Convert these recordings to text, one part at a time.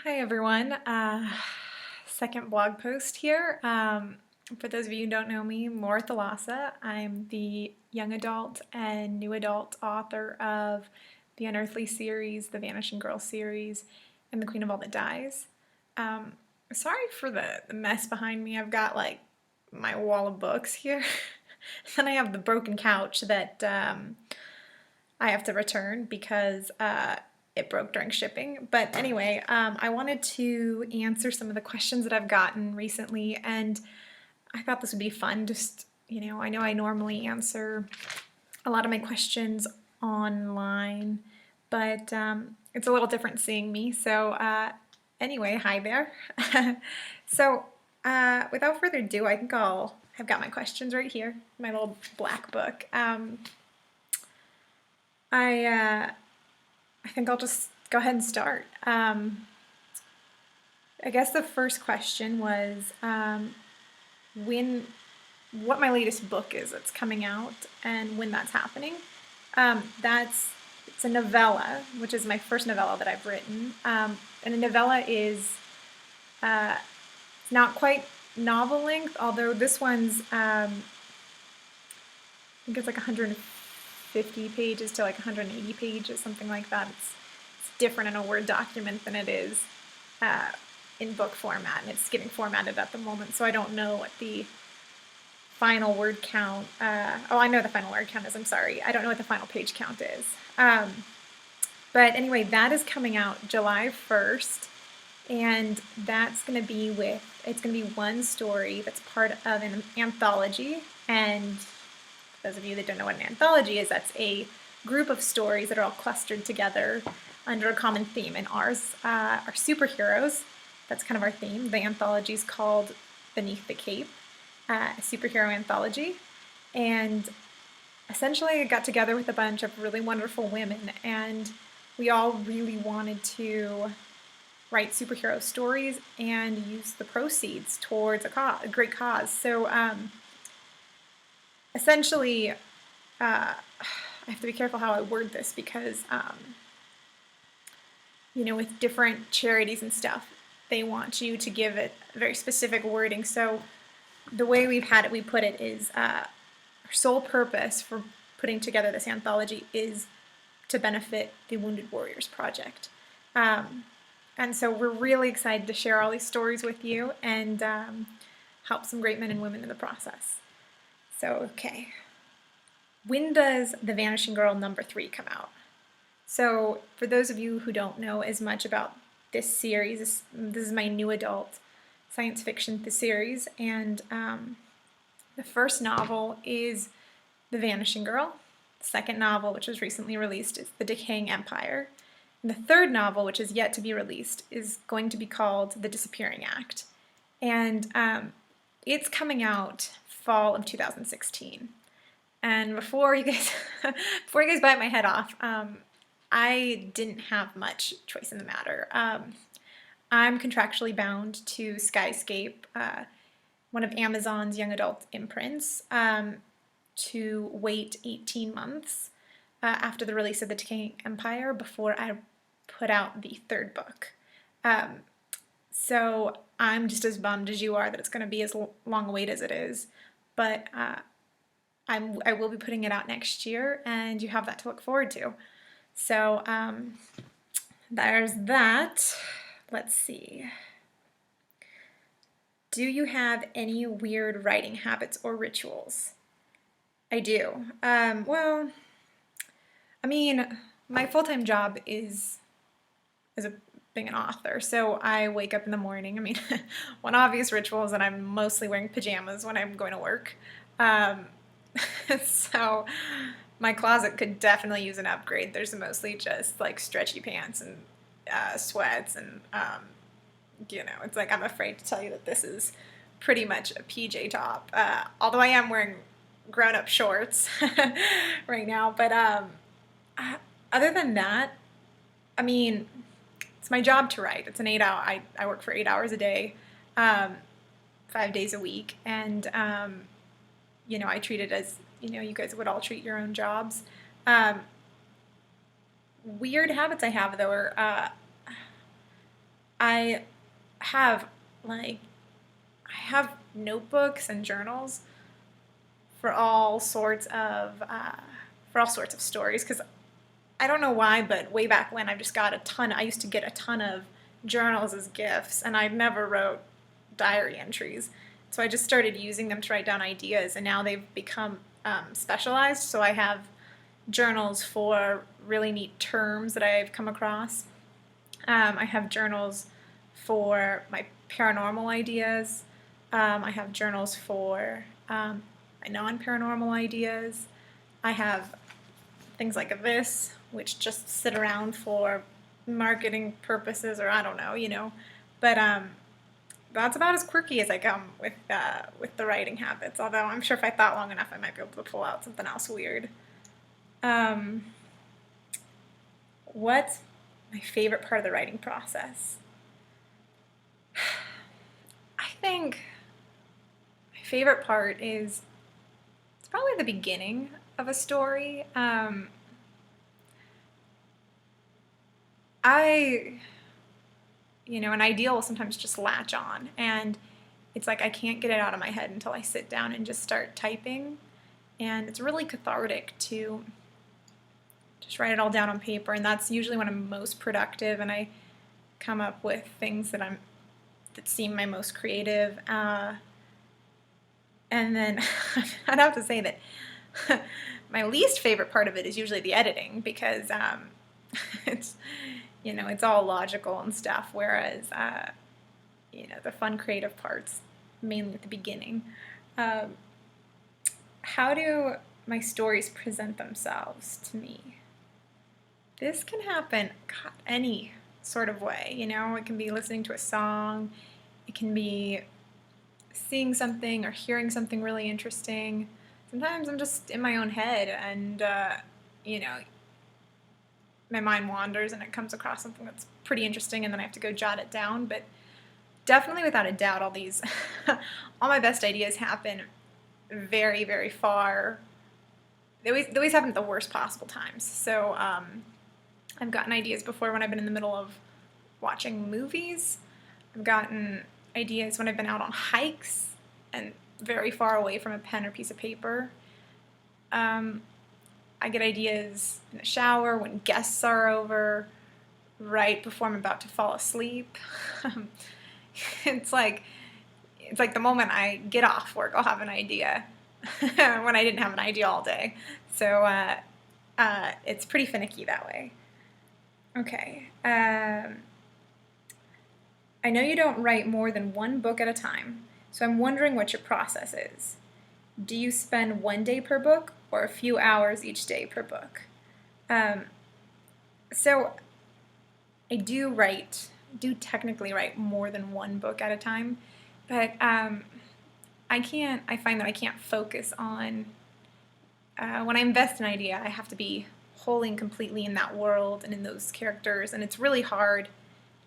Hi everyone. Second blog post here. For those of you who don't know me, Laura Thalassa. I'm the young adult and new adult author of the Unearthly series, the Vanishing Girl series, and the Queen of All That Dies. Sorry for the mess behind me. I've got like my wall of books here. Then I have the broken couch that I have to return because it broke during shipping. But anyway, I wanted to answer some of the questions that I've gotten recently, and I thought this would be fun. Just, I know I normally answer a lot of my questions online, but it's a little different seeing me. So, anyway, hi there. So, without further ado, I've got my questions right here, my little black book. I think I'll just go ahead and start. I guess the first question was when, what my latest book is that's coming out and when that's happening. It's a novella, which is my first novella that I've written. And a novella is it's not quite novel length, although this one's I think it's like 150 pages to like 180 pages, something like that. It's different in a Word document than it is in book format, and it's getting formatted at the moment, so I don't know what the final word count, I know the final word count is, I'm sorry, I don't know what the final page count is. But anyway, that is coming out July 1st, and that's going to be it's going to be one story that's part of an anthology. And for those of you that don't know what an anthology is, that's a group of stories that are all clustered together under a common theme, and ours are superheroes. That's kind of our theme. The anthology is called Beneath the Cape, a superhero anthology. And essentially I got together with a bunch of really wonderful women, and we all really wanted to write superhero stories and use the proceeds towards a great cause. So essentially, I have to be careful how I word this because, with different charities and stuff, they want you to give it very specific wording. So the way we put it is our sole purpose for putting together this anthology is to benefit the Wounded Warriors Project. And so we're really excited to share all these stories with you and help some great men and women in the process. So, okay. When does The Vanishing Girl #3 come out? So, for those of you who don't know as much about this series, this is my new adult science fiction series, and the first novel is The Vanishing Girl. The second novel, which was recently released, is The Decaying Empire. And the third novel, which is yet to be released, is going to be called The Disappearing Act. And it's coming out fall of 2016. And before you guys bite my head off, I didn't have much choice in the matter. I'm contractually bound to Skyscape, one of Amazon's young adult imprints, to wait 18 months after the release of The Decaying Empire before I put out the third book. So I'm just as bummed as you are that it's going to be as long a wait as it is, but I will be putting it out next year, and you have that to look forward to. So there's that. Let's see. Do you have any weird writing habits or rituals? I do. Well, I mean, my full-time job is being an author, so I wake up in the morning. I mean, one obvious ritual is that I'm mostly wearing pajamas when I'm going to work. So my closet could definitely use an upgrade. There's mostly just like stretchy pants and sweats, and it's like I'm afraid to tell you that this is pretty much a PJ top. Although I am wearing grown-up shorts right now, but other than that, I mean, it's my job to write. It's an 8-hour. I work for 8 hours a day, 5 days a week, and I treat it as you guys would all treat your own jobs. Weird habits I have though are I have like I have notebooks and journals for all sorts of stories, because I don't know why, but way back when I used to get a ton of journals as gifts, and I never wrote diary entries. So I just started using them to write down ideas, and now they've become specialized. So I have journals for really neat terms that I've come across. I have journals for my paranormal ideas. I have journals for my non-paranormal ideas. I have things like this, which just sit around for marketing purposes, or I don't know. But that's about as quirky as I come with the writing habits. Although I'm sure if I thought long enough, I might be able to pull out something else weird. What's my favorite part of the writing process? I think my favorite part is it's probably the beginning of a story. An idea will sometimes just latch on, and it's like I can't get it out of my head until I sit down and just start typing. And it's really cathartic to just write it all down on paper, and that's usually when I'm most productive and I come up with things that seem my most creative. And then I'd have to say that my least favorite part of it is usually the editing, because it's all logical and stuff, whereas the fun creative parts mainly at the beginning. How do my stories present themselves to me? This can happen, God, any sort of way. It can be listening to a song, it can be seeing something or hearing something really interesting. Sometimes I'm just in my own head, and my mind wanders and it comes across something that's pretty interesting, and then I have to go jot it down. But definitely, without a doubt, all my best ideas happen very, very far. They always happen at the worst possible times. So I've gotten ideas before when I've been in the middle of watching movies. I've gotten ideas when I've been out on hikes and very far away from a pen or piece of paper. I get ideas in the shower, when guests are over, right before I'm about to fall asleep. It's like the moment I get off work, I'll have an idea when I didn't have an idea all day. So it's pretty finicky that way. Okay. I know you don't write more than one book at a time, so I'm wondering what your process is. Do you spend one day per book or a few hours each day per book? So I do technically write more than one book at a time, but I find that I can't focus on, when I invest in an idea, I have to be wholly and completely in that world and in those characters, and it's really hard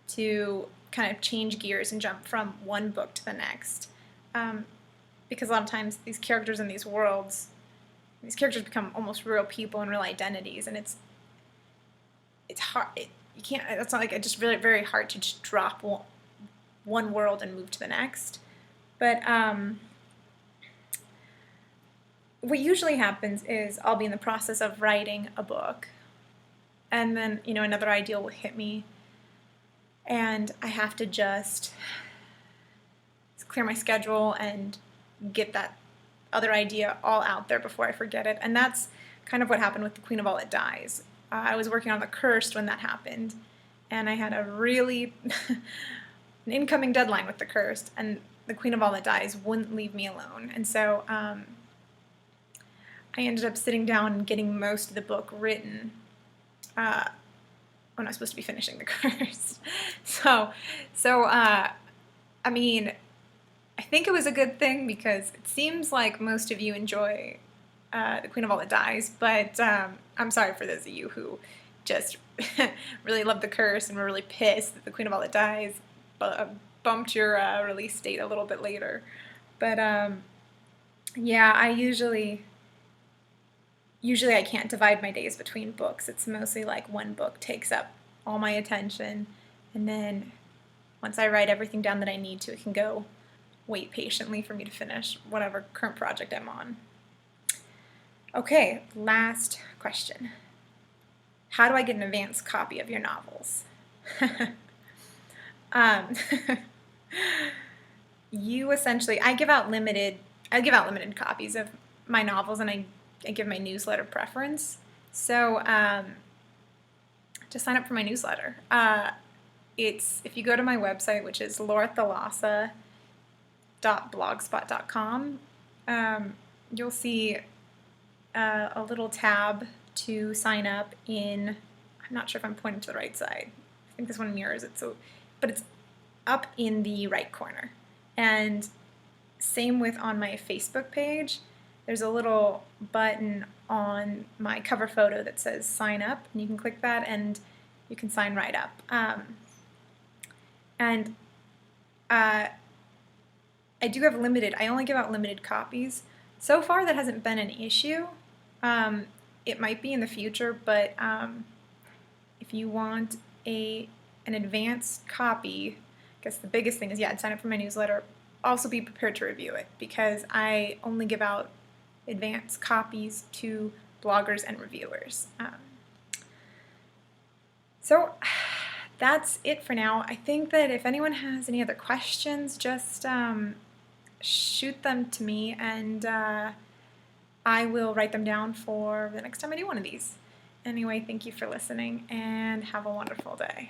to kind of change gears and jump from one book to the next. Because a lot of times these characters in these worlds, these characters become almost real people and real identities, and it's hard. It's not like it's just really very hard to just drop one world and move to the next. But what usually happens is I'll be in the process of writing a book, and then another idea will hit me, and I have to just clear my schedule and get that other idea all out there before I forget it. And that's kind of what happened with The Queen of All That Dies. I was working on The Cursed when that happened, and I had a really an incoming deadline with The Cursed, and The Queen of All That Dies wouldn't leave me alone. And so I ended up sitting down and getting most of the book written when I was supposed to be finishing The Cursed. So I mean, I think it was a good thing, because it seems like most of you enjoy The Queen of All That Dies, but I'm sorry for those of you who just really loved The Curse and were really pissed that The Queen of All That Dies bumped your release date a little bit later. But yeah, I usually I can't divide my days between books. It's mostly like one book takes up all my attention, and then once I write everything down that I need to, it can go wait patiently for me to finish whatever current project I'm on. Okay, last question. How do I get an advanced copy of your novels? um, you essentially, I give out limited copies of my novels, and I give my newsletter preference. So just sign up for my newsletter. If you go to my website, which is laurathalassa.blogspot.com, you'll see a little tab to sign up in. I'm not sure if I'm pointing to the right side. I think this one mirrors it, but it's up in the right corner. And same with on my Facebook page. There's a little button on my cover photo that says sign up, and you can click that and you can sign right up. I only give out limited copies. So far that hasn't been an issue. It might be in the future, but if you want an advanced copy, I guess the biggest thing is, sign up for my newsletter. Also be prepared to review it, because I only give out advanced copies to bloggers and reviewers. So that's it for now. I think that if anyone has any other questions, just shoot them to me, and I will write them down for the next time I do one of these. Anyway, thank you for listening, and have a wonderful day.